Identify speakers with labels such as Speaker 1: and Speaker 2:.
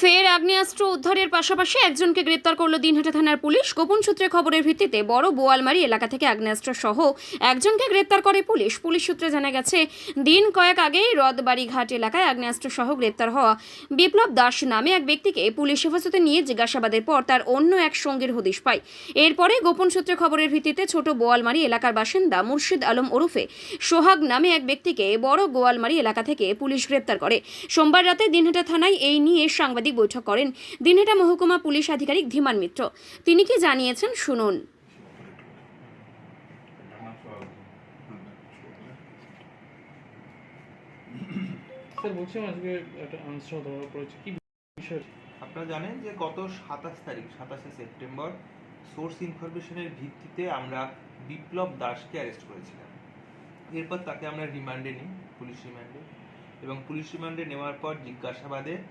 Speaker 1: ফের আগ্নেয়াস্ত্র উদ্ধারের পাশাপাশি একজনকে গ্রেপ্তার করল দিনহাটা থানার পুলিশ। গোপন সূত্রে খবরের ভিত্তিতে বড় বোয়ালমারি এলাকা থেকে আগ্নেয়াস্ত্র সহ একজনকে গ্রেপ্তার করে পুলিশ। পুলিশ সূত্রে জানা গেছে, দিন কয়েক আগেই রথবাড়িঘাট এলাকায় আগ্নেয়াস্ত্র সহ গ্রেপ্তার হওয়া বিপ্লব দাস নামে এক ব্যক্তিকে পুলিশ হেফাজতে নিয়ে জিজ্ঞাসাবাদের পর তার অন্য এক সঙ্গীর হদিশ পায়। এরপরে গোপন সূত্রে খবরের ভিত্তিতে ছোট বোয়ালমারি এলাকার বাসিন্দা মুর্শিদ আলম ওরফে সোহাগ নামে এক ব্যক্তিকে বড় গোয়ালমারি এলাকা থেকে পুলিশ গ্রেপ্তার করে। সোমবার রাতে দিনহাটা থানায় এই নিয়ে সাংবাদিক বৈঠক করেন দিনহাটা মহকুমা পুলিশ আধিকারিক ধীমান মিত্র। তিনি কি জানিয়েছেন শুনুন।
Speaker 2: স্যার বলছিলাম আজকে একটা আনসার ধরা পড়েছে, কি বিষয়?
Speaker 3: আপনারা জানেন যে গত 27 সেপ্টেম্বর সোর্স ইনফরমেশনের ভিত্তিতে আমরা বিপ্লব দাসকে অ্যারেস্ট করেছিলাম। এরপর তাকে আমরা রিমান্ডে নিই, পুলিশ রিমান্ডে, এবং পুলিশ রিমান্ডে নেওয়ার পর জিজ্ঞাসাবাদে